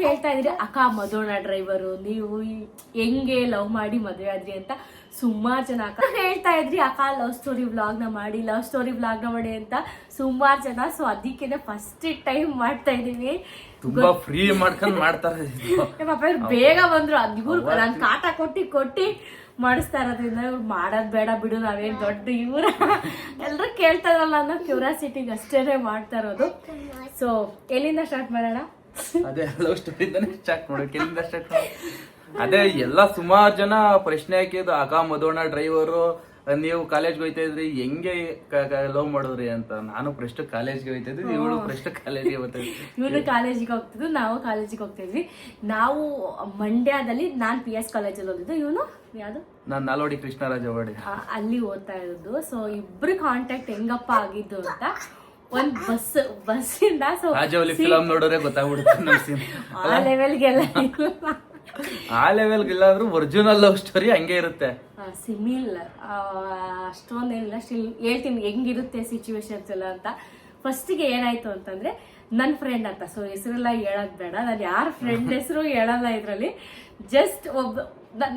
ಕೇಳ್ತಾ ಇದ್ರಿ ಅಕ್ಕ ಮಧುಣ ಡ್ರೈವರು ನೀವು ಹೆಂಗೆ ಲವ್ ಮಾಡಿ ಮದುವೆ ಆದ್ರಿ ಅಂತ ಸುಮಾರು ಜನ ಅಕ್ಕ ಹೇಳ್ತಾ ಇದ್ರಿ ಅಕ್ಕ ಲವ್ ಸ್ಟೋರಿ ವ್ಲಾಗ್ ನ ಮಾಡಿ ಅಂತ ಸುಮಾರು ಜನ. ಸೊ ಅದಕ್ಕೆ ಫಸ್ಟ್ ಟೈಮ್ ಮಾಡ್ತಾ ಇದೀವಿ. ತುಂಬಾ ಫ್ರೀ ಮಾಡ್ಕೊಂಡ್ ಮಾಡ್ತಾರೆ. ಬೇಗ ಬಂದ್ರು ಇವ್ರು ನಾನ್ ಕಾಟ ಕೊಟ್ಟಿ ಮಾಡಿಸ್ತಾ ಇರೋದ್ರಿಂದ ಇವ್ರು ಮಾಡೋದ್ ಬೇಡ ಬಿಡು ನಾವೇನ್ ದೊಡ್ಡ ಇವ್ರ ಎಲ್ರು ಕೇಳ್ತಾ ಇರಲ್ಲ ಅನ್ನೋ ಕ್ಯೂರಿಯಾಸಿಟಿಗೆ ಅಷ್ಟೇನೆ ಮಾಡ್ತಾ ಇರೋದು. ಸೊ ಎಲ್ಲಿಂದ ಸ್ಟಾರ್ಟ್ ಮಾಡೋಣ? ಅದೇ ಲವ್ ಸ್ಟೋರಿಯಿಂದಾನೆ ಸ್ಟಾರ್ಟ್ ಮಾಡೋಕೆ. ಎಲ್ಲಿಂದ ಸ್ಟಾರ್ಟ್ ಅದೇ ಎಲ್ಲ ಸುಮಾರು ಜನ ಪ್ರಶ್ನೆ ಹಾಕಿದ್ದು ಅಕ್ಕ ಮಧುಣ ಡ್ರೈವರು ನೀವು ಕಾಲೇಜ್ಗೆ ಹೋಯ್ತಾ ಇದ್ರಿ ಹೆಂಗೆ ಲವ್ ಮಾಡಿದ್ರಿ ಅಂತ. ನಾನು ಫಸ್ಟ್ ಕಾಲೇಜ್ಗೆ ಹೋಯ್ತಾ ಇದ್ವಿ, ಇವಳು ಫಸ್ಟ್ ಕಾಲೇಜ್ಗೆ ಹೋಗ್ತಾ ಇದ್ವಿ. ಇವ್ರು ಕಾಲೇಜಿಗೆ ಹೋಗ್ತಿದ್ವಿ, ನಾವು ಕಾಲೇಜಿಗೆ ಹೋಗ್ತಾ ಇದ್ವಿ. ನಾವು ಮಂಡ್ಯದಲ್ಲಿ ನಾನ್ PS ಕಾಲೇಜಲ್ಲಿ ಓದಿದ್ದು, ಇವನು ಯಾವ್ದು ನಾನ್ ನಾಲ್ವಡಿ ಕೃಷ್ಣರಾಜ ಅವಾರ್ಡ್ ಅಲ್ಲಿ ಓದ್ತಾ ಇರೋದು. ಸೊ ಇಬ್ರು ಕಾಂಟ್ಯಾಕ್ಟ್ ಹೆಂಗಪ್ಪ ಆಗಿದ್ದು ಅಂತ ಒಂದ್ ಬಸ್ಸಿಂದ ರಾಜವಲಿ ಫಿಲಂ ನೋಡಿದ್ರೆ ಗೊತ್ತಾಗ್ಬಿಡುತ್ತೆ. ಆ ಲೆವೆಲ್ಗೆಲ್ಲ ಆ ಲೆವೆಲ್ಗೆ ಇಲ್ಲ ಅಂದ್ರೂ ಒರಿಜಿನಲ್ ಲವ್ ಸ್ಟೋರಿ ಹಂಗೆ ಇರುತ್ತೆ. ಸಿಮಿಲ್ ಅಷ್ಟೊಂದೇನಿಲ್ಲ. ಸ್ಟಿಲ್ ಹೇಳ್ತೀನಿ ಹೆಂಗಿರುತ್ತೆ ಸಿಚುವೇಶನ್ಸ್ ಎಲ್ಲ ಅಂತ. ಫಸ್ಟಿಗೆ ಏನಾಯ್ತು ಅಂತಂದ್ರೆ ನನ್ನ ಫ್ರೆಂಡ್ ಅಂತ, ಸೊ ಹೆಸರೆಲ್ಲ ಹೇಳೋದ್ ಬೇಡ, ನಾನು ಯಾರ ಫ್ರೆಂಡ್ ಹೆಸರು ಹೇಳಲ್ಲ ಇದ್ರಲ್ಲಿ. ಜಸ್ಟ್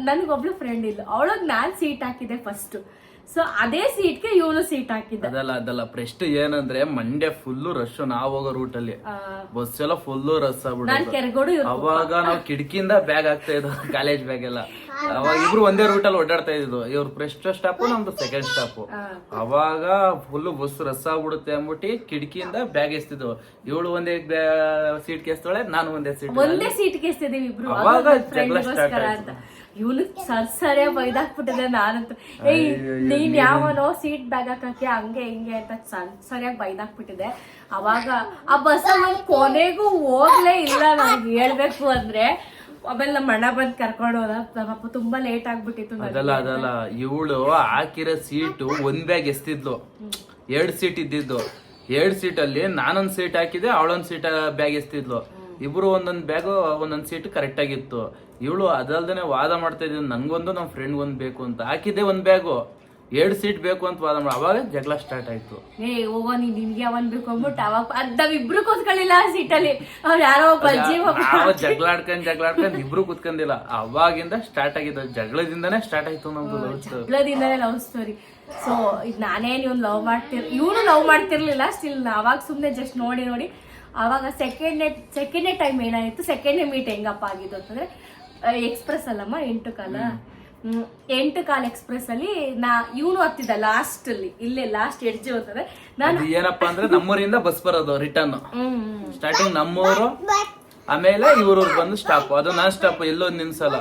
ನನ್ಗೊಬ್ಳು ಫ್ರೆಂಡ್ ಇಲ್ಲ, ಅವಳಗ್ ನಾನ್ ಸೀಟ್ ಹಾಕಿದೆ ಫಸ್ಟ್. ಸೊ ಅದೇ ಸೀಟ್ಗೆ ಇವನು ಸೀಟ್ ಹಾಕಿದ್ದ. ಅದಲ್ಲ ಫಸ್ಟ್ ಏನಂದ್ರೆ ಮಂಡ್ಯ ಫುಲ್ ರಶ್. ನಾವ್ ಹೋಗೋ ರೂಟ್ ಅಲ್ಲಿ ಬಸ್ ಎಲ್ಲ ಫುಲ್ ರಶ್ ಆಗ್ಬಿಟ್ಟು ಅವಾಗ ನಾವು ಕಿಟಕಿಯಿಂದ ಬ್ಯಾಗ್ ಆಗ್ತಾ ಇದ್ವು, ಕಾಲೇಜ್ ಬ್ಯಾಗ್ ಎಲ್ಲ. ಅವಾಗ ಇಬ್ರು ಒಂದೇ ರೂಟ್ ಅಲ್ಲಿ ಓಡಾಡ್ತಾ ಇದ್ವು. ಇವ್ರ ಫಸ್ಟ್ ಸ್ಟಾಪ್ ನಮ್ದು ಸೆಕೆಂಡ್ ಸ್ಟಾಪ್. ಅವಾಗ ಫುಲ್ ಬಸ್ ರಶ್ ಆಗ್ಬಿಡುತ್ತೆ ಅಂದ್ಬಿಟ್ಟು ಕಿಟಕಿಯಿಂದ ಬ್ಯಾಗ್ ಎಸ್ತಿದ್ವು. ಇವಳು ಒಂದೇ ಸೀಟ್ ಕೆಸ್ತಾಳೆ, ನಾನು ಒಂದೇ ಸೀಟ್ ಕೆಸ್ತಿದೀವಿ ಇಬ್ರು. ಅವಾಗ ಜಗಳ ಸ್ಟಾರ್ಟ್ ಆಯ್ತು. ಇವನು ಸರಿಯ ಬೈದಾಕ್ಬಿಟ್ಟಿದೆ. ನಾನಂತೂ ನೀನ್ ಯಾವನೋ ಸೀಟ್ ಬ್ಯಾಗ್ ಹಾಕಕ್ಕೆ ಹಂಗೆ ಹಿಂಗೆ ಅಂತ ಸರಿಯಾಗಿ ಬೈದಾಕ್ಬಿಟ್ಟಿದೆ. ಅವಾಗ ಆ ಬಸ್ಸಲ್ಲಿ ಕೊನೆಗೂ ಹೋಗ್ಲೇ ಇಲ್ಲ ನನ್ಗೆ ಹೇಳ್ಬೇಕು ಅಂದ್ರೆ. ಆಮೇಲೆ ನಮ್ಮ ಅಣ್ಣ ಬಂದ್ ಕರ್ಕೊಂಡು ಹೋದ. ನಮ್ಮಪ್ಪ ತುಂಬಾ ಲೇಟ್ ಆಗ್ಬಿಟ್ಟಿತ್ತು. ಅದಲ್ಲ ಇವಳು ಹಾಕಿರೋ ಸೀಟು ಒಂದ್ ಬ್ಯಾಗ್ ಎಸ್ತಿದ್ಲು, 2 ಸೀಟ್ ಇದ್ದಿದ್ದು. 2 ಸೀಟಲ್ಲಿ ನಾನೊಂದ್ ಸೀಟ್ ಹಾಕಿದೆ, ಅವಳೊಂದ್ ಸೀಟ್ ಬ್ಯಾಗ್ ಎಸ್ತಿದ್ಲು. ಇಬ್ರು ಒಂದೊಂದ್ ಬ್ಯಾಗು ಒಂದೊಂದ್ ಸೀಟ್ ಕರೆಕ್ಟ್ ಆಗಿತ್ತು. ಇವಳು ಅದಲ್ದೇನೆ ವಾದ ಮಾಡ್ತಾ ಇದ್ವಿ, ನನ್ಗೊಂದು ನಮ್ ಫ್ರೆಂಡ್ ಒಂದ್ ಬೇಕು ಅಂತ. ಹಾಕಿದ್ದೆ ಒಂದ್ ಬ್ಯಾಗು, 2 ಸೀಟ್ ಬೇಕು ಅಂತ ವಾದ ಮಾಡಿ. ಅವಾಗ ಜಗಳ ಸ್ಟಾರ್ಟ್ ಆಯ್ತು. ಹೋಗೋ ನಿನ್ಗೆ ಅವನ್ ಬೇಕು ಅಂದ್ಬಿಟ್ಟು ಅವಾಗ ನಾವಿಬ್ರು ಕೂತ್ಕೊಳ್ಳಿಲ್ಲ ಆ ಸೀಟಲ್ಲಿ. ಅವ್ರು ಯಾರೋ ಜಗಳಾಡ್ಕೊಂಡ್ ಇಬ್ರು ಕೂತ್ಕೊಂಡಿಲ್ಲ. ಅವಾಗಿಂದ ಸ್ಟಾರ್ಟ್ ಆಗಿದ್ದು, ಜಗಳದಿಂದಾನೇ ಸ್ಟಾರ್ಟ್ ಆಯ್ತು ನಮ್ದು. ಜಗಳದಿಂದಾನೇ ಲವ್ ಸ್ಟೋರಿ. ಸೊ ನಾನೇನ್ ಇವ್ನು ಲವ್ ಇವನು ಲವ್ ಮಾಡ್ತಿರ್ಲಿಲ್ಲ. ಸ್ಟಿಲ್ ಅವಾಗ ಸುಮ್ನೆ ಜಸ್ಟ್ ನೋಡಿ ಅವಾಗ ಸೆಕೆಂಡ್ ಟೈಮ್ ಏನಾಯ್ತು, ಸೆಕೆಂಡ್ ಮೀಟ್ ಹೆಂಗಪ್ಪ ಆಗಿದ್ದು ಅಂತಂದ್ರೆ ಎಕ್ಸ್ಪ್ರೆಸ್ ಅಲ್ಲಮ್ಮ 8 ಕಾಲ್ ಎಕ್ಸ್ಪ್ರೆಸ್ ಅಲ್ಲಿ ಇವನು ಹತ್ತಿದ್ದ ಲಾಸ್ಟ್ ಅಲ್ಲಿ, ಇಲ್ಲೇ ಲಾಸ್ಟ್ ಎಡ್ಜ್ ಅಂತಂದ್ರೆ ನಾನು ಏನಪ್ಪಾ ಅಂದ್ರೆ ನಮ್ಮೂರಿಂದ ಬಸ್ ಬರೋದು ರಿಟರ್ನ್. ಸ್ಟಾರ್ಟಿಂಗ್ ನಮ್ಮೂರು, ಆಮೇಲೆ ಇವ್ರವ್ರು ಬಂದು ಸ್ಟಾಪ್. ಅದು ನಾನ್ ಸ್ಟಾಪ್, ಎಲ್ಲೋ ನಿಲ್ಸಲ್ಲ,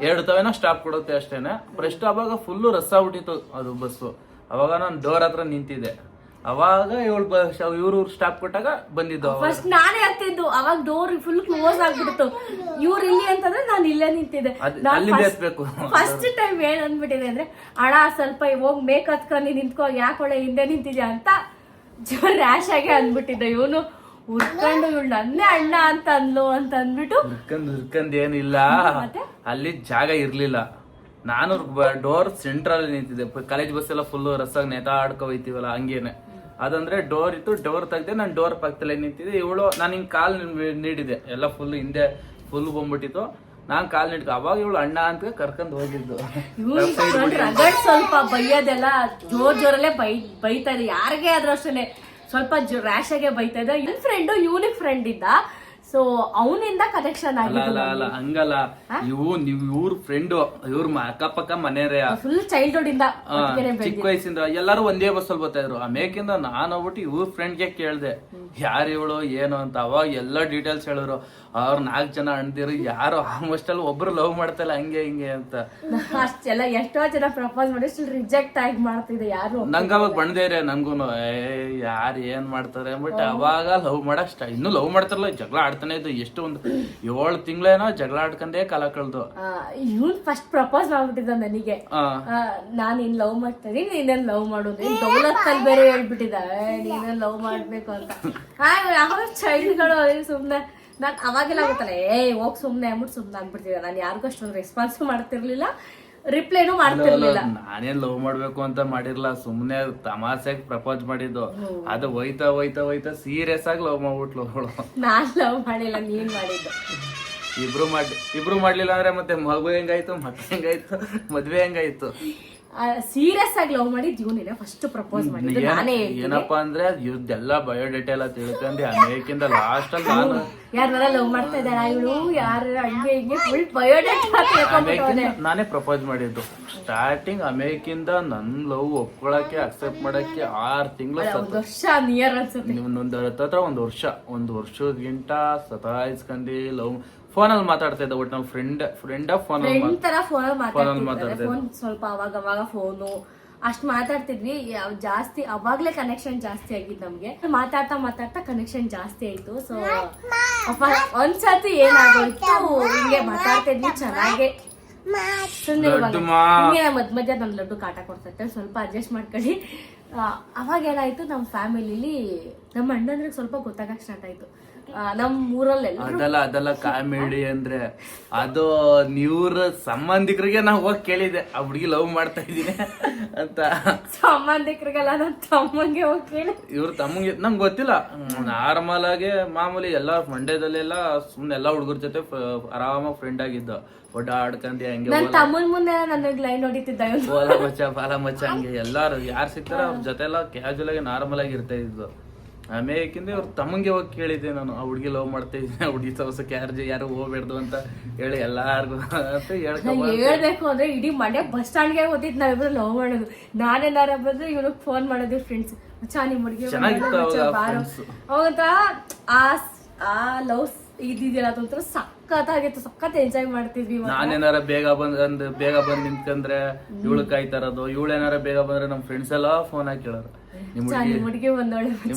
2 ತವೇನ ಸ್ಟಾಪ್ ಕೊಡುತ್ತೆ ಅಷ್ಟೇನೆ. ಫಸ್ಟ್ ಅವಾಗ ಫುಲ್ ರಸ್ ಆಗ್ಬಿಟ್ಟಿತ್ತು ಅದು ಬಸ್ಸು. ಅವಾಗ ನಾನು ಡೋರ್ ಹತ್ರ ನಿಂತಿದ್ದೆ. ಅವಾಗ ಇವ್ರು ಸ್ಟಾಪ್ ಕೊಟ್ಟಾಗ ಬಂದಿದ್ದು. ಫಸ್ಟ್ ನಾನೇ ಹತ್ತಿದ್ದು. ಅವಾಗ ಡೋರ್ ಫುಲ್ ಕ್ಲೋಸ್ ಆಗ್ಬಿಡ್ತು. ಇವ್ರು ಇಲ್ಲಿ ಅಂತಂದ್ರೆ ನಾನು ಇಲ್ಲೇ ನಿಂತಿದ್ದೆ. ಫಸ್ಟ್ ಟೈಮ್ ಏನ್ ಅಂದ್ಬಿಟ್ಟಿದೆ ಅಂದ್ರೆ, ಅಣ್ಣ ಸ್ವಲ್ಪ ಹೋಗ್ ಮೇಕ್ ಹತ್ಕೊಂಡು ನಿಂತ್ಕೋ, ಯಾಕೊಳೆ ಹಿಂದೆ ನಿಂತಿದ್ಯಾ ಅಂತ ರ್ಯಾಶ್ ಆಗಿ ಅಂದ್ಬಿಟ್ಟಿದ್ದೆ. ಇವನು ಹುರ್ಕೊಂಡು ಇವಳು ನನ್ನೇ ಅಣ್ಣ ಅಂತ ಅಂದ್ಲು ಅಂತ ಅಂದ್ಬಿಟ್ಟು ಹುರ್ಕಂದ್ ಏನಿಲ್ಲ, ಅಲ್ಲಿ ಜಾಗ ಇರ್ಲಿಲ್ಲ. ನಾನು ಡೋರ್ ಸೆಂಟ್ರಲ್ಲಿ ನಿಂತಿದ್ದೆ. ಕಾಲೇಜ್ ಬಸ್ ಎಲ್ಲ ಫುಲ್ ರಸ್ಸಾಗಿ ನೇತಾಡ್ಕೊ ಹೋಯ್ತೀವಲ್ಲ ಹಂಗೇನೆ. ಅದಂದ್ರೆ ಡೋರ್ ಇತ್ತು, ಡೋರ್ ತೆಗ್ದೆ, ನಾನು ಡೋರ್ ಪಕ್ಕದಲ್ಲೇ ನಿಂತಿದ್ದೆ. ಇವಳು ನಾನು ಹಿಂಗ್ ಕಾಲ್ ನೀಡಿದೆ, ಎಲ್ಲ ಫುಲ್ ಹಿಂದೆ ಫುಲ್ ಬಂದ್ಬಿಟ್ಟಿತ್ತು. ನಾನ್ ಕಾಲ್ ನೀಡಿದ್ದೆ. ಅವಾಗ ಇವಳು ಅಣ್ಣ ಅಂತ ಕರ್ಕೊಂಡ್ ಹೋಗಿದ್ದು. ಸ್ವಲ್ಪ ಬೈಯೋದೆಲ್ಲ ಜೋರಲ್ಲೇ ಬೈತಾ ಇದೆ. ಯಾರಿಗೆ ಆದ್ರೂ ಅಷ್ಟೇ ಸ್ವಲ್ಪ ರ್ಯಾಶ್ ಆಗೇ ಬೈತಾ ಇದ್ದ. ಇವನಿಗೆ ಫ್ರೆಂಡ್ ಇದ್ದ. ಸೊ ಅವನಿಂದ ಕನೆಕ್ಷನ್ ಆಗಿಲ್ಲ. ಹಂಗಲ್ಲ, ಇವ್ರ ಫ್ರೆಂಡ್, ಇವ್ರ ಅಕ್ಕಪಕ್ಕ ಮನೆಯರೇ, ಫುಲ್ ಚೈಲ್ಡ್ಹುಡ್ ಇಂದ ಚಿಕ್ಕ ವಯಸ್ಸಿಂದ ಎಲ್ಲಾರು ಒಂದೇ ಬಸ್ಸಲ್ಲಿ ಬರ್ತಾ ಇದ್ರು. ಆಮೇಕಿಂದ ನಾನು ಹೋಗ್ಬಿಟ್ಟು ಇವ್ರ ಫ್ರೆಂಡ್ಗೆ ಕೇಳ್ದೆ ಯಾರು ಇವಳು ಏನು ಅಂತ. ಅವಾಗ ಎಲ್ಲ ಡೀಟೇಲ್ಸ್ ಹೇಳಿದ್ರು. ಅವ್ರ 4 ಜನ ಅಣ್ದಿರು, ಯಾರು ಆಲ್ಮೋಸ್ಟ್ ಅಲ್ಲಿ ಒಬ್ರು ಲವ್ ಮಾಡ್ತಲ್ಲ ಹಂಗೆ ಹಿಂಗೆ ಅಂತ. ಅಷ್ಟೆಲ್ಲ ಎಷ್ಟೋ ಜನ ಪ್ರಪೋಸ್ ಮಾಡಿ ರಿಜೆಕ್ಟ್ ಆಗಿ ಮಾಡ್ತಿದ್ದೆ. ಯಾರು ನಂಗ ಅವಾಗ ಬಂದೇರೆ, ನಂಗೂನು ಯಾರು ಏನ್ ಮಾಡ್ತಾರೆ ಬಟ್ ಅವಾಗ ಲವ್ ಮಾಡಕ್ ಇನ್ನೂ ಲವ್ ಮಾಡ್ತಾರಲ್ಲ, ಜಗಳ ಆಡ್ತಾನೆ ಇದ್ದು. ಎಷ್ಟು ಒಂದು 7 ತಿಂಗಳೇನೋ ಜಗಳ ಆಡ್ಕೊಂಡೇ ಕಾಲ ಕಳ್ದು. ಇವ್ನು ಫಸ್ಟ್ ಪ್ರಪೋಸ್ ಮಾಡ್ಬಿಟ್ಟಿದ್ದ ನನಗೆ. ನಾನ್ ಇನ್ ಲವ್ ಮಾಡ್ತಾ ಇದೀನಿ, ನೀನೇನ್ ಲವ್ ಮಾಡೋದು, ದೌಲತ್ತಲ್ಲಿ ಬೇರೆ ಹೇಳ್ಬಿಟ್ಟಿದ್ದ ನೀನೇನ್ ಲವ್ ಮಾಡ್ಬೇಕು ಅಂತ. ಚೈಲ್ಡ್ಗಳು ಸುಮ್ನೆ ನಾನ್ ಅವಾಗೆಲ್ಲ ಆಗುತ್ತಲ್ಲ ಹೋಗ್ ಸುಮ್ನೆ ಅಂದ್ಬಿಟ್ಟು ಸುಮ್ನೆ ಆಗ್ಬಿಡ್ತಿದ್ದೆ. ನಾನು ಯಾರಿಗೂ ಅಷ್ಟೊಂದು ರೆಸ್ಪಾನ್ಸ್ ಮಾಡ್ತಿರ್ಲಿಲ್ಲ, ರಿಪ್ಲೈನು ಮಾಡ್ತಿರ್ಲಿಲ್ಲ. ನಾನೇನ್ ಲವ್ ಮಾಡ್ಬೇಕು ಅಂತ ಮಾಡಿರ್ಲಿಲ್ಲ, ಸುಮ್ನೆ ತಮಾಷೆಗೆ ಪ್ರಪೋಸ್ ಮಾಡಿದ್ದು. ಅದು ಹೋಯ್ತಾ ಸೀರಿಯಸ್ ಆಗಿ ಲವ್ ಮಾಡ್ಬಿಟ್ಲು ಅವಳು. ನಾನ್ ಲವ್ ಮಾಡಿಲ್ಲ, ನೀನ್ ಮಾಡಿದ್ದು. ಇಬ್ರು ಮಾಡ್ಲಿಲ್ಲ ಅಂದ್ರೆ ಮತ್ತೆ ಮಗು ಹೆಂಗಾಯ್ತು, ಮಕ್ಳು ಹೆಂಗಾಯ್ತು, ಮದ್ವೆ ಹೆಂಗಾಯ್ತು. ಸೀರಿಯಸ್ ಆಗಿ ಲವ್ ಮಾಡಿದ್ ಇವನೇನೆ ಫಸ್ಟ್ ಪ್ರಪೋಸ್ ಮಾಡಿದ್ದು ನಾನೇ. ಏನಪ್ಪಾ ಅಂದ್ರೆ ಇವ್ರದ್ದೆಲ್ಲ ಬಯೋಡೇಟಾ ಎಲ್ಲ ತಿಳ್ಕೊಂಡು ಅಮೇರಿಕಿಂದ ಲಾಸ್ಟ್ ಅಲ್ಲಿ ನಾನು ಯಾರನ್ನ ಲವ್ ಮಾಡ್ತಾ ಇದ್ದಾಳ ಇವಳು, ಯಾರು ಹಂಗೆ ಹಿಂಗೆ ಫುಲ್ ಬಯೋಡೇಟಾ ನಾನೇ ಪ್ರಪೋಸ್ ಮಾಡಿದ್ದು. ಸ್ಟಾರ್ಟಿಂಗ್ ಅಮೇರಿಕಿಂದ ನನ್ ಲವ್ ಒಪ್ಕೊಳಕ್ಕೆ ಅಕ್ಸೆಪ್ಟ್ ಮಾಡಕ್ಕೆ 6 ತಿಂಗಳು, ಒಂದು ವರ್ಷ ನಿಯರ್ ಅನ್ಸುತ್ತೆ. ಹತ್ರ ಒಂದು ವರ್ಷದಗಿಂತ ಸತಾಯಿಸ್ಕೊಂಡಿ ಲವ್ ಫೋನಲ್ಲಿ ಮಾತಾಡ್ತಾ ಇದ್ದ. ಒಟ್ಟು ನಾವು ಫ್ರೆಂಡ್ ಫ್ರೆಂಡ್ ತರ ಫೋನಲ್ಲಿ ಮಾತಾಡ್ತಿದ್ದೆ. ಫೋನ್ ಸ್ವಲ್ಪ ಅವಾಗ ಫೋನು ಅಷ್ಟ್ ಮಾತಾಡ್ತಿದ್ವಿ. ಜಾಸ್ತಿ ಅವಾಗ್ಲೇ ಕನೆಕ್ಷನ್ ಜಾಸ್ತಿ ಆಗಿದ್ ನಮ್ಗೆ. ಮಾತಾಡ್ತಾ ಕನೆಕ್ಷನ್ ಜಾಸ್ತಿ ಆಯ್ತು. ಸೊ ಒಂದ್ಸತಿ ಏನಾಗೋಯ್ತು, ಹಿಂಗೆ ಮಾತಾಡ್ತಿದ್ವಿ ಚೆನ್ನಾಗೆ. ಸುಮ್ನೆ ಮಧ್ಯ ನನ್ ಲಡ್ಡು ಕಾಟ ಕೊಡ್ತೈತೆ, ಸ್ವಲ್ಪ ಅಡ್ಜಸ್ಟ್ ಮಾಡ್ಕೊಳ್ಳಿ. ಅವಾಗ ಏನಾಯ್ತು, ನಮ್ ಫ್ಯಾಮಿಲಿಲಿ ನಮ್ಮ ಅಣ್ಣಂದ್ರಿಗೆ ಸ್ವಲ್ಪ ಗೊತ್ತಾಗಕ್ ಸ್ಟಾರ್ಟ್ ಆಯ್ತು. ನಮ್ ಊರಲ್ಲೆಲ್ಲ ಅದೆಲ್ಲ ಕಾಮಿಡಿ ಅಂದ್ರೆ ಅದು ಇವ್ರ ಸಂಬಂಧಿಕರಿಗೆ ನಾವು ಹೋಗಿ ಕೇಳಿದೆ, ಆ ಹುಡುಗಿ ಲವ್ ಮಾಡ್ತಾ ಇದೀನಿ ಅಂತ. ಸಂಬಂಧಿಕರಿಗೆಲ್ಲ ನನ್ ತಮ್ಮಂಗೆ ಹೋಗಿ ಕೇಳಿ, ಇವ್ರ ತಮ್ಮಂಗೆ ನಮ್ಗೆ ಗೊತ್ತಿಲ್ಲ. ನಾರ್ಮಲ್ ಆಗಿ ಮಾಮೂಲಿ ಎಲ್ಲಾ ಮಂಡ್ಯದಲ್ಲೆಲ್ಲ ಸುಮ್ನೆ ಎಲ್ಲಾ ಹುಡುಗರ ಜೊತೆ ಆರಾಮಾಗಿ ಫ್ರೆಂಡ್ ಆಗಿದ್ದ, ಓಡಾಡ್ಕಂದಿ ಹಂಗೆ. ನನ್ ತಮ್ಮನ್ ಮುಂದೆ ನನಗ್ ಲೈನ್ ಹೊಡಿತಿದ್ದ, ಬಾಲ ಮಚ್ಚ ಹಂಗೆ ಎಲ್ಲಾರು ಯಾರು ಸಿಗ್ತಾರ ಅವ್ರ ಜೊತೆ ಎಲ್ಲ ಕ್ಯಾಜುವಲ್ ಆಗಿ ನಾರ್ಮಲ್ ಆಗಿ ಇರ್ತಾ ಇದ್ದು. ಆಮೇಕಿಂದ ಅವ್ರ ತಮ್ಮಂಗೆ ಹೋಗಿ ಕೇಳಿದ್ದೆ ನಾನು, ಆ ಹುಡುಗಿ ಲವ್ ಮಾಡ್ತಾ ಇದ್ದೀನಿ, ಹುಡುಗಿ ತವಸಕ್ಕೆ ಯಾರು ಹೋಗ್ಬೇಡ್ದು ಅಂತ ಹೇಳಿ ಎಲ್ಲಾರ್ಗು ಅಂತ ಹೇಳ್ಬೇಕು ಅಂದ್ರೆ ಇಡೀ ಮಂಡ್ಯ ಬಸ್ ಸ್ಟಾಂಡ್ಗೆ ಹೋಗಿದ್ ನಾವಿಬ್ರು ಲವ್ ಮಾಡೋದು. ನಾನೇನಾರ ಬಂದ್ರೆ ಇವನಿಗೆ ಫೋನ್ ಮಾಡೋದು ಫ್ರೆಂಡ್ಸ್, ನಿಮ್ ಹುಡುಗಿ ಅವಂತ ಆ ಲವ್ ಇದಿದೆಯಲ್ಲ ಅದೊಂಥರ ಸಖತ್ತಾಗಿತ್ತು, ಸಖತ್ ಎಂಜಾಯ್ ಮಾಡ್ತಿದ್ವಿ. ನಾನೇನಾರ ಬೇಗ ಬಂದ್ ನಿಂತ್ಕಂದ್ರೆ ಇವಳು ಕಾಯ್ತಾರದು, ಇವಳೇನಾರ ಬೇಗ ಬಂದ್ರೆ ನಮ್ ಫ್ರೆಂಡ್ಸ್ ಎಲ್ಲ ಫೋನ್ ಹಾಕಿ ಕೇಳೋರು,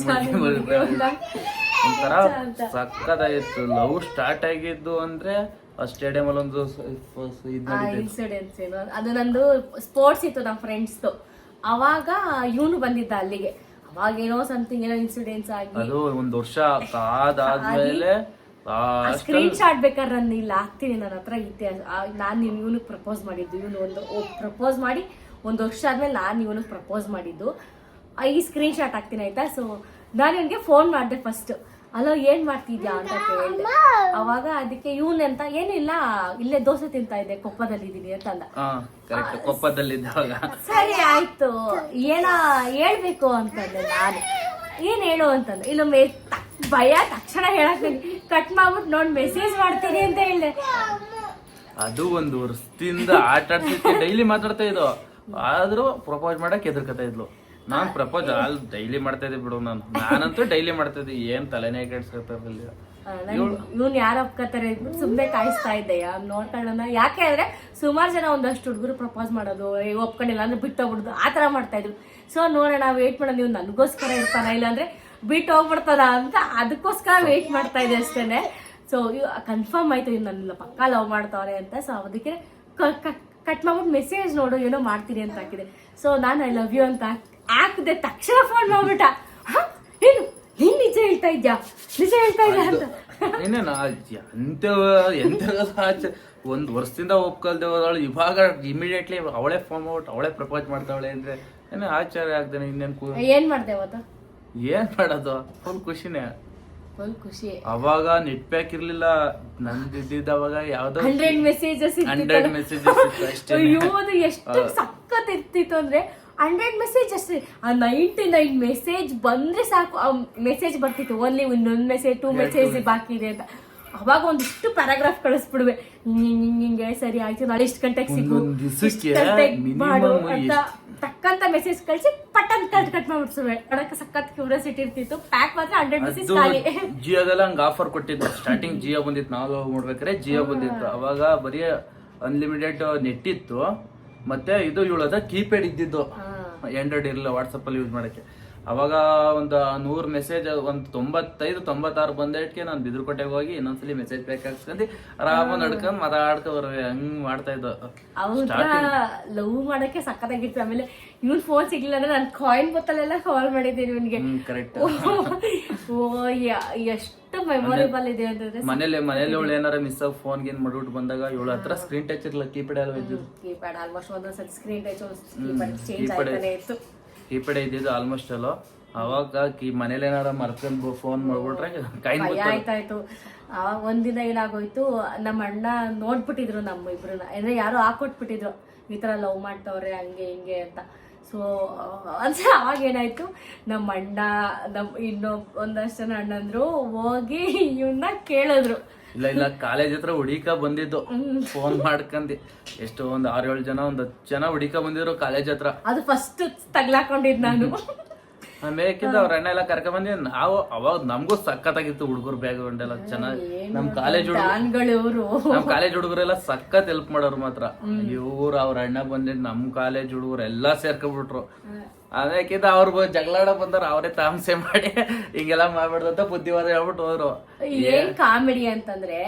ಒಂಥರ ಸಕ್ಕತ್ತಾಗಿತ್ತು. ಲವ್ ಸ್ಟಾರ್ಟ್ ಆಗಿದ್ದು ಅಂದ್ರೆ ಸ್ಟೇಡಿಯಂ ಅಲ್ಲಿ ಒಂದು ಇನ್ಸಿಡೆನ್ಸ್ ಏನು, ಅದು ನಂದು ಸ್ಪೋರ್ಟ್ಸ್ ಇತ್ತು ನಮ್ ಫ್ರೆಂಡ್ಸ್. ಅವಾಗ ಇವನು ಬಂದಿದ್ದ ಅಲ್ಲಿಗೆ. ಅವಾಗ ಏನೋ ಸಮಥಿಂಗ್ ಏನೋ ಇನ್ಸಿಡೆನ್ಸ್ ಆಗಿ ಅದು ಒಂದ್ ವರ್ಷ ಆದ್ಮೇಲೆ ಸ್ಕ್ರೀನ್ ಶಾಟ್ ಬೇಕಾದ್ರೆ ನಾನು ಇಲ್ಲ ಹಾಕ್ತೀನಿ, ನನ್ನ ಹತ್ರ ಇತ್ತೆ. ನಾನ್ ಇವನಿಗೆ ಪ್ರಪೋಸ್ ಮಾಡಿದ್ದು, ಇವನು ಒಂದು ಪ್ರಪೋಸ್ ಮಾಡಿ 1 ವರ್ಷ ಆದ್ಮೇಲೆ ನಾನು ಇವನಿಗೆ ಪ್ರಪೋಸ್ ಮಾಡಿದ್ದು. ಈ ಸ್ಕ್ರೀನ್ ಶಾಟ್ ಹಾಕ್ತೀನಿ ಆಯ್ತಾ. ಸೊ ನಾನು ಇವನಿಗೆ ಫೋನ್ ಮಾಡಿದೆ ಫಸ್ಟ್, ಅಲೋ ಏನ್ ಮಾಡ್ತಿದ್ಯಾ ಅಂತ ಕೇಳಿದೆ. ಅವಾಗ ಅದಕ್ಕೆ ಇವನಂತ ಏನಿಲ್ಲ, ಇಲ್ಲೇ ದೋಸೆ ತಿಂತಾ ಇದ್ದೆ, ಕೊಪ್ಪದಲ್ಲಿ ಇದೀನಿ ಅಂತ ಅಂದ. ಕೊಪ್ಪದಲ್ಲಿದ್ದಾಗ ಸರಿ ಆಯ್ತು, ಏನ ಹೇಳ್ಬೇಕು ಅಂತಂದೆ ನಾನು. ಏನ್ ಹೇಳು ಅಂತಂದ್ರೆ, ಇಲ್ಲೊಮ್ಮೆ ಭಯ ತಕ್ಷಣ ಹೇಳಕ್ ಕಟ್ ಮಾಡ್ಬಿಟ್ಟು ನೋಡ್ ಮೆಸೇಜ್ ಮಾಡ್ತೀನಿ ಅಂತ ಹೇಳಿದೆ. ಅದು 1 ವರ್ಷದಿಂದ ಆಟ ಆಡ್ತಿದ್ದೆ, ಡೈಲಿ ಮಾತಾಡ್ತಾ ಇದ್ವು. ಆದ್ರೂ ಪ್ರಪೋಸ್ ಮಾಡಕ್ ಎದುರ್ಕತಾ ಇದ್ಲು. ನಾನ್ ಪ್ರಪೋಸ್ ಡೈಲಿ ಮಾಡ್ತಾ ಇದ್ದೆ ಬಿಡು, ನಾನಂತೂ ಡೈಲಿ ಮಾಡ್ತಾ ಇದ್ದೆ, ಏನ್ ತಲೆನೇ ಕೆಡ್ಸ್ಕೊತಾರಲ್ಲ. ಇವ್ನು ಯಾರು ಒಪ್ಕೋತಾರೆ ಸುಮ್ನೆ ಕಾಯಿಸ್ತಾ ಇದ್ದೆ ನೋಡ್ಕೊಳ್ಳೋಣ. ಯಾಕೆ ಅಂದ್ರೆ ಸುಮಾರು ಜನ ಒಂದಷ್ಟು ಹುಡುಗರು ಪ್ರಪೋಸ್ ಮಾಡೋದು, ಒಪ್ಕೊಂಡಿಲ್ಲ ಅಂದ್ರೆ ಬಿಟ್ಟು ಹೋಗ್ಬಿಡುದು, ಆತರ ಮಾಡ್ತಾ ಇದ್ರು. ಸೊ ನೋಡೋಣ ವೇಟ್ ಮಾಡೋದು, ಇವ್ನು ನನ್ಗೋಸ್ಕರ ಇರ್ತಾನ ಇಲ್ಲಾಂದ್ರೆ ಬಿಟ್ಟು ಹೋಗ್ಬಿಡ್ತದ ಅಂತ ಅದಕ್ಕೋಸ್ಕರ ವೇಟ್ ಮಾಡ್ತಾ ಇದೆ ಅಷ್ಟೇನೆ. ಸೊ ಕನ್ಫರ್ಮ್ ಆಯ್ತು ಇವ್ ನನ್ನ ಪಕ್ಕಾ ಲವ್ ಮಾಡ್ತಾವ್ರೆ ಅಂತ. ಸೊ ಅದಕ್ಕೆ ಕಟ್ ಮಾಡ್ಬಿಟ್ಟು ಮೆಸೇಜ್ ನೋಡು ಏನೋ ಮಾಡ್ತೀನಿ ಅಂತ ಹಾಕಿದೆ. ಸೊ ನಾನು ಐ ಲವ್ ಯು ಅಂತ ಹಾಕಿದೆ. ತಕ್ಷಣ ಫೋನ್ ಮಾಡ್ಬಿಟ್ಟ, ಏನು ನೀನ್ ನಿಜ ಹೇಳ್ತಾ ಇದ್ಯಾ ಅಂತ. ಒಂದ್ ವರ್ಷದಿಂದ ಒಪ್ಕೊಳ್ದೆ ಹೋದವಳು ಇವಾಗ ಇಮಿಡಿಯೇಟ್ಲಿ ಅವಳೇ ಫೋನ್ ಮಾಡ್ಬಿಟ್ಟು ಅವಳೇ ಪ್ರಪೋಸ್ ಮಾಡ್ತಾವಳೆ ಅಂದ್ರೆ ಏನೇ ಆಶ್ಚರ್ಯ ಆಗ್ತಾನೆ. ಏನ್ ಮಾಡ್ದೆ ಅವತ್ತು? ಏನ್ ಮಾಡೋದು, ಫುಲ್ ಖುಷಿನೇ, ಫುಲ್ ಖುಷಿ. ಅವಾಗ ನೆಟ್ ಪ್ಯಾಕ್ ಇರ್ಲಿಲ್ಲ ನಂದಿದ್ದ, ಅವಾಗ ಯಾವ್ದೋ 100 ಮೆಸೇಜಸ್ ಅಯ್ಯೋ ಅದು ಎಷ್ಟು ಸಖತ್ ಇರ್ತಿತ್ತು ಅಂದ್ರೆ 100 ಮೆಸೇಜ್ ಅಷ್ಟೇ. 99 ಮೆಸೇಜ್ ಬಂದ್ರೆ ಸಾಕು, ಮೆಸೇಜ್ ಬರ್ತಿತ್ತು ಓನ್ಲಿ 1 ಮೆಸೇಜ್ 2 ಮೆಸೇಜ್ ಬಾಕಿ ಇದೆ ಅಂತ. ಅವಾಗ ಒಂದಿಷ್ಟು ಪ್ಯಾರಾಗ್ರಾಫ್ ಕಳಿಸ್ಬಿಡುವೆ, ಹಿಂಗೆ ಸರಿ ಆಯ್ತು ನಾಳೆ ಇಷ್ಟು ಗಂಟೆಗೆ ಸಿಗು, ಮಾಡು ಅಂತ ತಕ್ಕಂತ ಮೆಸೇಜ್ ಕಳಿಸಿ ಪಟ್ಟನ್ ಕಟ್ ಮಾಡ್ಬಿಡ್ಸುವೆ. ನೋಡಕ್ಕೆ ಸಖತ್ ಕ್ಯೂರಿಯಾಸಿಟಿ ಇರ್ತಿತ್ತು. ಪ್ಯಾಕ್ ಮಾತ್ರ 100 ಮೆಸೇಜ್ ಖಾಲಿ. ಜಿಯೋದೆಲ್ಲ ಹಂಗ ಆಫರ್ ಕೊಟ್ಟಿದ್ದು. ಸ್ಟಾರ್ಟಿಂಗ್ ಜಿಯೋ ಬಂದಿತ್ತು, ನಾವು ನೋಡ್ಬೇಕಾದ್ರೆ ಜಿಯೋ ಬಂದಿತ್ತು. ಅವಾಗ ಬರೀ ಅನ್ಲಿಮಿಟೆಡ್ ನೆಟ್ ಇತ್ತು, ಮತ್ತೆ ಇದು ಇವಳದ ಕೀಪ್ಯಾಡ್ ಇದ್ದಿದ್ದು, ಆಂಡ್ರಾಯ್ಡ್ ಇರಲಿಲ್ಲ ವಾಟ್ಸಪ್ ಅಲ್ಲಿ ಯೂಸ್ ಮಾಡಕ್ಕೆ. ಅವಾಗ ಒಂದು 100 ಮೆಸೇಜ್ ಒಂದು 95-96 ಬಂದಕ್ಕೆ ನಾನು ಬಿದ್ರಕೋಟೆಗೆ ಹೋಗಿ ಇನ್ನೊಂದ್ಸಲಿ ಮೆಸೇಜ್ ಪ್ಯಾಕ್ ಹಾಕ್ಸ್ಕೊಂಡಿ ಆರಾಮ ನಡ್ಕೊಂಡ್ ಮಾತಾಡ್ಕೊ ಬರುವೆ, ಹಂಗ್ ಮಾಡ್ತಾ ಇದ್ದ. ಲವ್ ಮಾಡಕ್ಕೆ ಸಕ್ಕತ್ತಾಗಿತ್ತು. ಆಮೇಲೆ ಇವ್ನ್ ಫೋನ್ ಸಿಗ್ಲಿಲ್ಲ ಅಂದ್ರೆ ನಾನು ಕಾಯಿನ್ ಬೊತ್ತಲೆಲ್ಲ ಕಾಲ್ ಮಾಡಿದ್ದೀನಿ ಇವನ್ಗೆ. ಕರೆಕ್ಟ್. ಎಷ್ಟು ಮೆಮೊರೇಬಲ್ ಇದೆ ಅಂತಂದ್ರೆ ಮನೇಲಿ ಇವಳು ಏನಾರ ಮಿಸ್ ಆಗಿ ಫೋನ್ ಗೇನ್ ಮಾಡ್ಬಿಟ್ಟು ಬಂದಾಗ ಇವಳ ಹತ್ರ ಸ್ಕ್ರೀನ್ ಟಚ್ ಇರಲ್ಲ, ಕೀಪ್ಯಾಡ್ ಎಲ್ಲ ಇದ್ದು. ಕೀಪ್ಯಾಡ್ ಆಲ್ಮೋಸ್ಟ್ ಒಂದೊಂದ್ಸತಿ ಸ್ಕ್ರೀನ್ ಟಚ್ ಚೇಂಜ್ ಆಗ್ತಾನೆ ಇತ್ತು. ಕೀಪ್ಯಾಡ್ ಇದ್ದಿದ್ದು ಆಲ್ಮೋಸ್ಟ್ ಅಲ್ಲ. ಅವಾಗ ಮನೇಲಿ ಏನಾರ ಮರ್ಕೊಂಡ್ ಫೋನ್ ಮಾಡ್ಬಿಟ್ರೆ ಕೈ ಭಯ ಆಯ್ತಾಯ್ತು. ಅವಾಗ ಒಂದಿನ ಏನಾಗೋಯ್ತು, ನಮ್ಮ ಅಣ್ಣ ನೋಡ್ಬಿಟ್ಟಿದ್ರು ನಮ್ಮ ಇಬ್ರನ್ನ, ಅಂದ್ರೆ ಯಾರೋ ಹಾಕೊಟ್ಬಿಟ್ಟಿದ್ರು ಈ ತರ ಲವ್ ಮಾಡ್ತವ್ರೆ ಹಂಗೆ ಹಿಂಗೆ ಅಂತ. ಸೊ ಅಂದ್ರೆ ಅವಾಗ ಏನಾಯ್ತು, ನಮ್ಮ ಅಣ್ಣ ಒಂದಷ್ಟು ಜನ ಅಣ್ಣಂದ್ರು ಹೋಗಿ ಇವನ್ನ ಕೇಳಿದ್ರು. ಇಲ್ಲ ಕಾಲೇಜ್ ಹತ್ರ ಹುಡುಕ ಬಂದಿದ್ದು, ಫೋನ್ ಮಾಡ್ಕಂದಿ ಎಷ್ಟು ಒಂದ್ 6-7 ಜನ 10 ಜನ ಹುಡುಕ ಬಂದಿದ್ರು ಕಾಲೇಜ್ ಹತ್ರ. ಅದು ಫಸ್ಟ್ ತಗ್ಲಾಕೊಂಡಿದ್ ನಾನು. ಆಮೇಕಿಂದ ಅವ್ರ ಅಣ್ಣ ಎಲ್ಲ ಕರ್ಕೊಂಡ್ ಬಂದಿ. ನಾವು ಅವಾಗ ನಮ್ಗೂ ಸಖತ್ತಾಗಿತ್ತು ಹುಡುಗರು ಬ್ಯಾಗ್ ಎಲ್ಲ ಚೆನ್ನಾಗಿ. ನಮ್ ಕಾಲೇಜ್ ಹುಡುಗರೆಲ್ಲ ಸಖತ್ ಹೆಲ್ಪ್ ಮಾಡೋರು ಮಾತ್ರ. ಇವ್ರು ಅವ್ರ ಅಣ್ಣ ಬಂದಿದ್ ನಮ್ ಕಾಲೇಜ್ ಹುಡುಗರು ಎಲ್ಲಾ ಸೇರ್ಕೊಂಡ್ಬಿಟ್ರು. ಅದಕ್ಕಿಂತ ಅವ್ರು ಜಗಳಾಡ ಬಂದಾರ, ಅವರೇ ತಾಮಸೆ ಮಾಡಿ ಹಿಂಗೆಲ್ಲ ಮಾಡ್ಬಿಡ್ದಂತ ಬುದ್ಧಿವಾದ ಹೇಳ್ಬಿಟ್ಟು ಹೋದ್ರು. ಏನ್ ಕಾಮಿಡಿ ಅಂತಂದ್ರೆ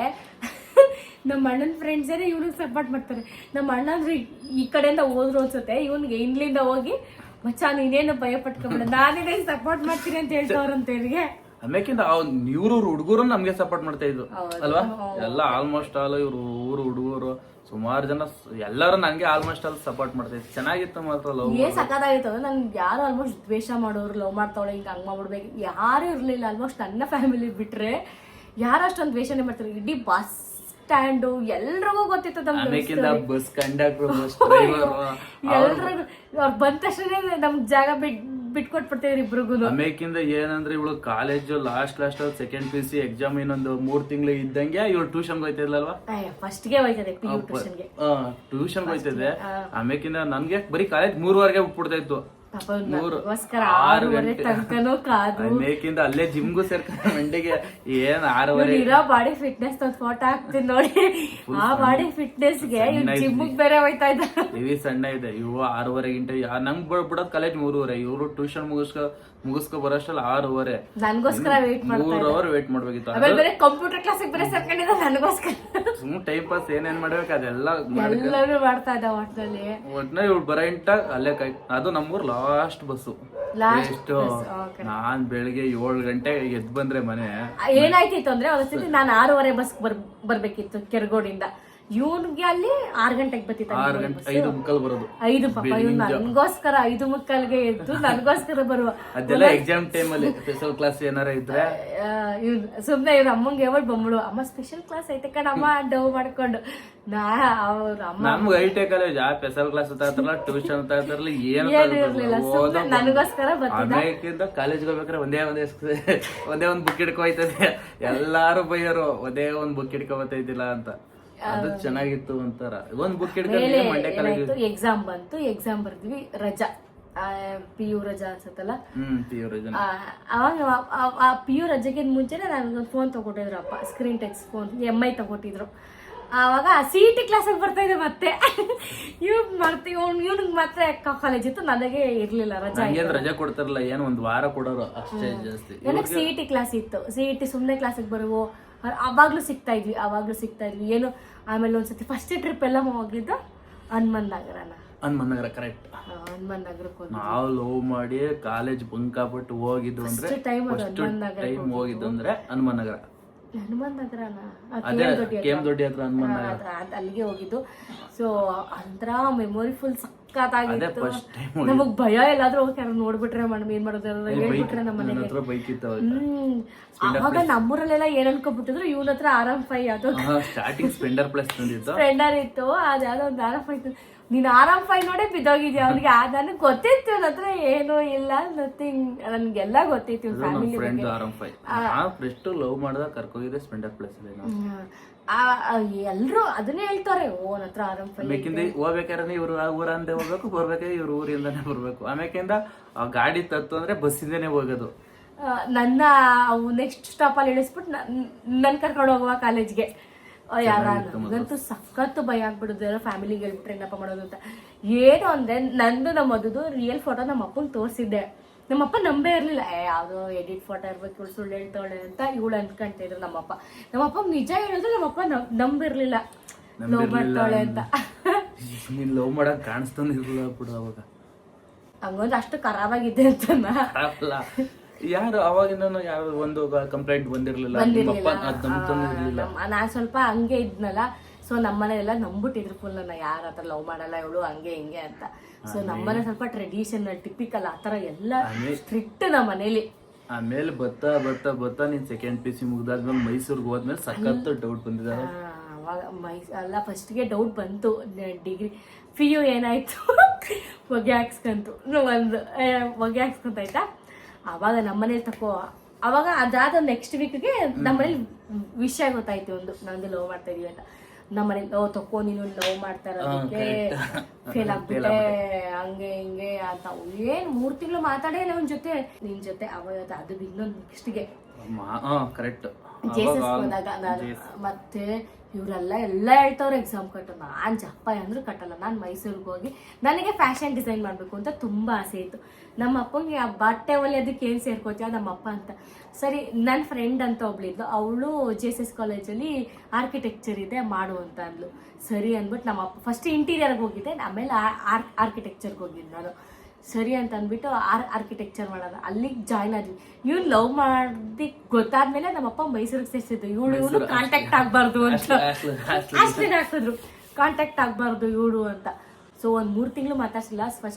ನಮ್ಮ ಅಣ್ಣನ ಫ್ರೆಂಡ್ಸ್ ಏನೇ ಇವ್ನಿಗೆ ಸಪೋರ್ಟ್ ಮಾಡ್ತಾರೆ. ನಮ್ಮ ಅಣ್ಣ ಅಂದ್ರೆ ಈ ಕಡೆಯಿಂದ ಹೋದ್ರು ಅನ್ಸುತ್ತೆ, ಇವನ್ಗೆ ಇನ್ಲಿಂದ ಹೋಗಿ ಮಚ್ಚ ನೀನೇನು ಭಯ ಪಟ್ಕೊಂಡ್ಬಿಡ, ನಾನೇ ಸಪೋರ್ಟ್ ಮಾಡ್ತೀನಿ ಅಂತ ಹೇಳ್ತವ್ರಂತ ಇವ್ರಿಗೆ. ಆಮೇಕಿಂತ ಇವ್ರು ಹುಡುಗರು ನಮ್ಗೆ ಸಪೋರ್ಟ್ ಮಾಡ್ತಾ ಇದ್ರು ಅಲ್ವಾ. ಎಲ್ಲ ಆಲ್ಮೋಸ್ಟ್ ಆಲ್ ಇವ್ರು ಊರು ಹುಡುಗರು ಸುಮಾರು ಜನ ಎಲ್ಲರೂ ನಂಗೆ ಆಲ್ಮೋಸ್ಟ್ ಆಲ್ ಸಪೋರ್ಟ್ ಮಾಡ್ತಾ ಇದ್ರು. ಚೆನ್ನಾಗಿತ್ತು ಮಾತ್ರ ಲವ್. ಏನ್ ಸಖತ್ತಾಗಿತ್ತು. ನನ್ಗೆ ಯಾರು ಆಲ್ಮೋಸ್ಟ್ ದ್ವೇಷ ಮಾಡೋರು, ಲವ್ ಮಾಡ್ತಾವಳೆ ಹಿಂಗ ಹಂಗ್ ಮಾಡ್ಬಿಡ್ಬೇಕು ಯಾರು ಇರ್ಲಿಲ್ಲ. ಆಲ್ಮೋಸ್ಟ್ ನನ್ನ ಫ್ಯಾಮಿಲಿ ಬಿಟ್ರೆ ಯಾರು ಅಷ್ಟೊಂದು ದ್ವೇಷನೇ ಮಾಡ್ತಾರೆ. ಇಡೀ ಬಸ್ ಸ್ಟ್ಯಾಂಡು ಎಲ್ರಿಗೂ ಗೊತ್ತಿತ್ತು. ಬಸ್ ಕಂಡಕ್ಟರ್ ಎಲ್ರಿಗೂ ಅವ್ರು ಬಂದ ತಕ್ಷಣ ನಮ್ ಜಾಗ ಬಿಟ್ಕೊಟ್ಬಿಡ್ತಿದ್ರು ಇಬ್ರಿಗೂ. ಆಮೇಕಿಂದ ಏನಂದ್ರೆ ಇವಳು college last second PUC exam ಇನ್ನೊಂದು 3 ತಿಂಗಳು ಇದ್ದಂಗೆ ಇವಳು ಟ್ಯೂಷನ್ ಹೋಯ್ತಿದ್ಲಲ್ವಾ. ಫಸ್ಟ್ಗೆ ಹೋಯ್ತದೆ ಟ್ಯೂಷನ್ ಹೋಯ್ತಿದೆ. ಆಮೇಕಿಂದ ನನ್ಗೆ ಬರೀ ಕಾಲೇಜ್ 3 ಬಿಟ್ಬಿಡ್ತಾ ಇತ್ತು. 6 ತನಕನೂ ಕಾದು ಮೇಕಿಂದ ಅಲ್ಲೇ ಜಿಮ್ಗೂ ಸೇರ್ಕೊಂಡು ಮಂಡಿಗೆ ಏನ್ 6 ಇರೋ ಬಾಡಿ ಫಿಟ್ನೆಸ್ ಫೋಟೋ ಹಾಕ್ತೀನಿ ನೋಡಿ. ಆ ಬಾಡಿ ಫಿಟ್ನೆಸ್ ಗೆ ಜಿಮ್ ಬೇರೆ ಹೋಯ್ತಾ ಇದ್ದ. ಇವಿ ಸಣ್ಣ ಇದೆ. ಇವು 6:30 ಗಂಟೆ ನಂಗ್ ಬಿಡೋದ್ ಕಾಲೇಜ್ 3:30. ಇವ್ರು ಟ್ಯೂಷನ್ ಮುಗಿಸ್ಕೊ ಬರೋಷ್ಟಲ್ಲ 6:30. ನನ್ಗೋಸ್ಕರ ವೇಟ್ 3 ಅವರ್ ವೇಟ್ ಮಾಡ್ಬೇಕಿತ್ತು. ಬೇರೆ ಕಂಪ್ಯೂಟರ್ ಕ್ಲಾಸ್ ಬೇರೆ ಸೇರ್ಕೊಂಡಿದ್ದ ನನಗೋಸ್ಕರ. ಸುಮ್ಮನೆ ಟೈಮ್ ಪಾಸ್ ಏನೇನ್ ಮಾಡ್ಬೇಕು ಅದೆಲ್ಲ ಎಲ್ಲರೂ ಮಾಡ್ತಾ ಇದ್ದ. ಒಟ್ನಲ್ಲಿ ಇವ್ಳು ಬರೋಂಟ ಅಲ್ಲೇ ಅದು ನಮ್ಮೂರ್ ಲಾಸ್ಟ್ ಬಸ್ಸು. ಎಷ್ಟು ನಾನ್ ಬೆಳಿಗ್ಗೆ 7 ಗಂಟೆಗೆ ಎದ್ ಬಂದ್ರೆ ಮನೆ ಏನಾಯ್ತಿತ್ತು ಅಂದ್ರೆ ಒಂದ್ಸತಿ ನಾನು 6:30 ಬಸ್ ಬರ್ಬೇಕಿತ್ತು ಕೆರಗೋಡಿಂದ. ಇವ್ನಿಗೆ ಅಲ್ಲಿ 6 ಗಂಟೆಗೆ ಬರ್ತಿತ್ತು. 5:15 ಬರೋದು. 5 ಪಾಪ ಇವ್ನು ನನ್ಗೋಸ್ಕರ 5:15ಗೆ ಎದ್ದು ನನ್ಗೋಸ್ಕರ ಬರುವ. ಅದೆಲ್ಲ ಎಕ್ಸಾಮ್ ಟೈಮ್ ಅಲ್ಲಿ ಸ್ಪೆಷಲ್ ಕ್ಲಾಸ್ ಏನಾರ ಇದ್ರೆ ಇವ್ನು ಸುಮ್ನೆ ಇವ್ರ ಅಮ್ಮಂಗೆ ಹೇಳ್ಬಿಟ್ಟು ಬಂದ್ಬಿಡು, ಅಮ್ಮ ಸ್ಪೆಷಲ್ ಕ್ಲಾಸ್ ಐತೆ ಕಣಮ್ಮ ಡವ್ ಮಾಡ್ಕೊಂಡು. ನಮ್ಗೆ ಐಟೆ ಕಾಲೇಜ್ ಆ ಸ್ಪೆಷಲ್ ಕ್ಲಾಸ್ ಇರ್ತಾರಲ್ಲ, ಟ್ಯೂಷನ್ ಇರ್ತಾರಲ್ಲ, ಏನು ನನಗೋಸ್ಕರ ಬರ್ತಿದ್ದ. ಕಾಲೇಜ್ಗೆ ಹೋಗ್ಬೇಕಾದ್ರೆ ಒಂದೇ ಒಂದ್ ಬುಕ್ ಹಿಡ್ಕೊ ಹೋಯ್ತದೆ. ಎಲ್ಲಾರು ಬೈಯರು ಒಂದೇ ಒಂದ್ ಬುಕ್ ಹಿಡ್ಕೊ ಬರ್ತಾ ಅಂತ. ಅದು ಚೆನ್ನಾಗಿತ್ತು ಒಂಥರ. ಒಂದ್ ಬುಕ್ ಹಿಡ್ಕೊಂಡು ಮಂಡ್ಯ ಕಾಲೇಜ್ ಎಕ್ಸಾಮ್ ಬಂತು. ಎಕ್ಸಾಮ್ ಬರ್ದ್ವಿ, ರಜಾ PU ರಜಾ ಅನ್ಸತ್ತಲ್ಲ. PU ರಜಾ. ಅವಾಗ PU ರಜೆಗೆ ಮುಂಚೆನೆ ನನ್ಗೊಂದು ಫೋನ್ ತಗೊಟ್ಟಿದ್ರು ಅಪ್ಪ, ಸ್ಕ್ರೀನ್ ಟಚ್ ಫೋನ್ MI ತಗೊಟ್ಟಿದ್ರು. ಆವಾಗ CET ಕ್ಲಾಸಿಗೆ ಬರ್ತಾ ಇದೆ ಮತ್ತೆ. ಇವ್ನಿಗೆ ಮಾತ್ರ ಕಾಲೇಜ್ ಇತ್ತು, ನನಗೆ ಇರ್ಲಿಲ್ಲ ರಜಾ. ರಜಾ ಕೊಡ್ತಾರಲ್ಲ ಏನ್ ಒಂದ್ ವಾರ ಕೊಡೋರು ಅಷ್ಟೇ ಜಾಸ್ತಿ. ನನಗೆ CET ಕ್ಲಾಸ್ ಇತ್ತು. CET ಸುಮ್ನೆ ಕ್ಲಾಸಿಗೆ ಬರುವು ಅವಾಗ್ಲೂ ಸಿಗ್ತಾ ಇದ್ವಿ ಏನು. ಆಮೇಲೆ ಒಂದ್ಸತಿ ಫಸ್ಟ್ ಟ್ರಿಪ್ ಎಲ್ಲ ಹೋಗಿದ್ದು ಹನುಮನ್ ನಗರ. ಕರೆಕ್ಟ್. ಹನುಮನ್ ನಗರಕ್ಕೆ ನಾವು ಲವ್ ಮಾಡಿ ಕಾಲೇಜ್ ಬಂಕಾಬಿಟ್ಟು ಹೋಗಿದ್ದು ಅಂದ್ರೆ ಟೈಮ್ ಹೋಗಿದ್ದು ಅಂದ್ರೆ ಹನುಮನ್ ನಗರ. KM ದೊಡ್ಡಿ ಹತ್ರ ಹನುಮನ್ ನಗರ, ಅಲ್ಲಿಗೆ ಹೋಗಿದ್ದು. ಸೊ ಅಂತರ ಮೆಮೊರಿ ಫುಲ್ ಸಕ್ಕತ್ತಾಗಿತ್ತು. ನಮಗ್ ಭಯ ಎಲ್ಲಾದ್ರೂ ಹೋಗಿ ನೋಡ್ಬಿಟ್ರೆ ಮೇಡಮ್ ಏನ್ ಮಾಡೋದು ಹೇಳ್ಬಿಟ್ರೆ ನಮ್ಮ ಅವಾಗ ನಮ್ಮೂರಲ್ಲೆಲ್ಲ ಏನ್ ಅನ್ಕೊಂಡ್ಬಿಟ್ಟಿದ್ರು, ಇವನ ಹತ್ರ RM5 ಅದು ಸ್ಟಾರ್ಟಿಂಗ್ ಸ್ಪೆಂಡರ್ ಇತ್ತು. ಅದ್ಯಾವ್ದೋ ಒಂದು RM5 ಇತ್ತು. ನೀನ್ RM5 ನೋಡೇ ಬಿದ್ದೋಗಿದ್ಯಾ ಅವ್ನಿಗೆ. ನನಗೆ ಗೊತ್ತಿತ್ತು ನನ್ನ ಹತ್ರ ಏನೂ ಇಲ್ಲ, ನಥಿಂಗ್. ನನ್ಗೆಲ್ಲ ಗೊತ್ತಿತ್ತು ಫ್ಯಾಮಿಲಿ ಲವ್ ಮಾಡಿದಾಗ ಕರ್ಕೋಗಿದೆ ಸ್ಪೆಂಡರ್ ಪ್ಲಸ್. ಎಲ್ರು ಅದನ್ನೇ ಹೇಳ್ತಾರೆ, ಓನ್ ಹತ್ರ ಆಮೇಕಿಂದ ಹೋಗ್ಬೇಕಾದ್ರೆ ಇವ್ರು ಊರಂದೇ ಹೋಗ್ಬೇಕು, ಬರ್ಬೇಕಾದ್ರೆ ಇವ್ರು ಊರಿಂದಾನೆ ಬರ್ಬೇಕು. ಆಮೇಕಿಂದ ಗಾಡಿ ತತ್ತು ಅಂದ್ರೆ ಬಸ್ಸಿಂದಾನೆ ಹೋಗೋದು. ನನ್ನ ನೆಕ್ಸ್ಟ್ ಸ್ಟಾಪ್ ಅಲ್ಲಿ ಇಳಿಸ್ಬಿಟ್ಟು ನನ್ ಕರ್ಕೊಂಡು ಹೋಗುವ ಕಾಲೇಜ್ಗೆ. ಯಾರಂತೂ ಸಖತ್ತು ಭಯ ಆಗ್ಬಿಡುದು ಫ್ಯಾಮಿಲಿಗೆ ಹೇಳ್ಬಿಟ್ರೆ ಏನಪ್ಪ ಮಾಡೋದು ಅಂತ. ಏನು ಅಂದ್ರೆ ನಂದು ನಮ್ಮ ಮದುದು ರಿಯಲ್ ಫೋಟೋ ನಮ್ಮ ಅಪ್ಪಂಗೆ ತೋರಿಸಿದ್ದೆ. ನಮ್ಮಪ್ಪ ನಂಬೇ ಇರ್ಲಿಲ್ಲ. ಯಾವ್ದೋ ಎಡಿಟ್ ಫೋಟೋ ಇರ್ಬೇಕು, ಇವಳು ಸುಳ್ಳು ಹೇಳ್ತಾಳೆ ಅಂತ ಇವಳು ಅನ್ಕೊಂತಿದ್ರು ನಮ್ಮಪ್ಪ ನಿಜ ಹೇಳಿದ್ರು ನಮ್ಮಪ್ಪ ನಂಬಿರ್ಲಿಲ್ಲ ಲವ್ ಮಾಡ್ತಾಳೆ ಅಂತ. ಲವ್ ಮಾಡಕ್ ಕಾಣಿಸ್ತಾನಿರ್ಲಿಲ್ಲ ಬಿಡು ಅವಾಗ. ಹಂಗೊಂದು ಅಷ್ಟು ಖರಾಬಾಗಿದ್ದೆ ಅಂತ ಯಾರು ಅವಾಗಿಂದ ಯಾರು ಒಂದು ಕಂಪ್ಲೇಂಟ್ ಬಂದಿರ್ಲಿಲ್ಲ. ನಾನ್ ಸ್ವಲ್ಪ ಹಂಗೆ ಇದ್ನಲ್ಲ. ಸೊ ನಮ್ಮನೆಲ್ಲ ನಂಬಿಟ್ಟಿದ್ರು ಫುಲ್ ನನ್ನ ಯಾರ ಹತ್ರ ಲವ್ ಮಾಡಲ್ಲ ಇವಳು ಹಂಗೆ ಹಿಂಗೆ ಅಂತ. ಸೊ ನಮ್ಮನೆ ಸ್ವಲ್ಪ ಟ್ರೆಡಿಷನಲ್ ಟಿಪಿಕಲ್ ಆ ಥರ ಎಲ್ಲ ಸ್ಟ್ರಿಕ್ಟ್ ನಮ್ಮ ಮನೇಲಿ. ಆಮೇಲೆ ಬತ್ತಾ ನೀನ್ ಸೆಕೆಂಡ್ ಪಿ ಸಿ ಮುಗ್ದಾದ್ಮೇಲೆ ಮೈಸೂರ್ಗೆ ಹೋದ್ಮೇಲೆ ಸಖತ್ ಡೌಟ್ ಬಂದಿದ್ದಾರೆ. ಅಲ್ಲ ಫಸ್ಟ್ಗೆ ಡೌಟ್ ಬಂತು, ಡಿಗ್ರಿ ಪಿ ಯು ಏನಾಯ್ತು ಹೊಗೆ ಹಾಕ್ಸ್ಕೊಂತು ಹೊಗೆ ಹಾಕ್ಸ್ಕೊಂತಾಯ್ತಾ. ಅವಾಗ ನಮ್ಮನೇಲಿ ಅವಾಗ ಅದಾದ ನೆಕ್ಸ್ಟ್ ವೀಕ್ಗೆ ನಮ್ಮನೇಲಿ ವಿಷಯ ಗೊತ್ತಾಯ್ತು ಒಂದು, ನಂದು ಲವ್ ಮಾಡ್ತಾ ಇದೀವಿ ಅಂತ. ನಮ್ಮನೇಲಿ ತಕೋ ನೀನು ಲವ್ ಮಾಡ್ತಾ ಇರೋದಕ್ಕೆ ಫೇಲ್ ಆಗ್ಬಿಟ್ಟೆ ಹಂಗೆ ಹಿಂಗೆ ಅಂತ. ಏನ್ 3 ತಿಂಗಳು ಮಾತಾಡೇ ಇಲ್ಲ ಅವನ ಜೊತೆ, ನಿನ್ ಜೊತೆ ಅವಾಗ ಅದು ಇನ್ನೊಂದು ನೆಕ್ಸ್ಟ್ಗೆ ಕರೆಕ್ಟ್ ಜೇಸಸ್ ಹೋದಾಗ ನಾನು ಮತ್ತೆ ಇವರೆಲ್ಲ ಹೇಳ್ತವ್ರೆ ಎಕ್ಸಾಮ್ ಕಟ್ಟು. ನಾನ್ ಜಪ್ಪ ಅಂದ್ರೂ ಕಟ್ಟಲ್ಲ. ನಾನು ಮೈಸೂರಿಗೆ ಹೋಗಿ ನನಗೆ ಫ್ಯಾಷನ್ ಡಿಸೈನ್ ಮಾಡ್ಬೇಕು ಅಂತ ತುಂಬಾ ಆಸೆ ಇತ್ತು. ನಮ್ಮ ಅಪ್ಪಂಗೆ ಆ ಬಟ್ಟೆ ಒಲೆ ಅದಕ್ಕೆ ಏನ್ ಸೇರ್ಕೋತೀಯ ನಮ್ಮ ಅಪ್ಪ ಅಂತ. ಸರಿ ನನ್ನ ಫ್ರೆಂಡ್ ಅಂತ ಒಬ್ಳಿದ್ಲು, ಅವಳು ಜೇಸಸ್ ಕಾಲೇಜಲ್ಲಿ ಆರ್ಕಿಟೆಕ್ಚರ್ ಇದೆ ಮಾಡು ಅಂತ ಅಂದ್ಲು. ಸರಿ ಅಂದ್ಬಿಟ್ಟು ನಮ್ಮ ಅಪ್ಪ ಫಸ್ಟ್ ಇಂಟೀರಿಯರ್ಗೆ ಹೋಗಿದ್ದೆ, ಆಮೇಲೆ ಆರ್ಕಿಟೆಕ್ಚರ್ಗೆ ಹೋಗಿದ್ದೆ ನಾನು. ಸರಿ ಅಂತ ಅಂದ್ಬಿಟ್ಟು ಆರ್ಕಿಟೆಕ್ಚರ್ ಮಾಡೋಣ ಅಲ್ಲಿಗೆ ಜಾಯ್ನ್ ಆದ್ವಿ. ಇವ್ನು ಲವ್ ಮಾಡಿದ್ ಗೊತ್ತಾದ್ಮೇಲೆ ನಮ್ಮಪ್ಪ ಮೈಸೂರಿಗೆ ಸೇರಿಸಿದ್ದು. ಇವಳು ಕಾಂಟ್ಯಾಕ್ಟ್ ಆಗ್ಬಾರ್ದು ಅಂತ ಅಷ್ಟೇ ಹಾಕಿದ್ರು, ಕಾಂಟ್ಯಾಕ್ಟ್ ಆಗ್ಬಾರ್ದು ಇವಳು ಅಂತ. ಸೊ 1 3 ತಿಂಗಳು ಮಾತಾಡ್ಸಿಲ್ಲ.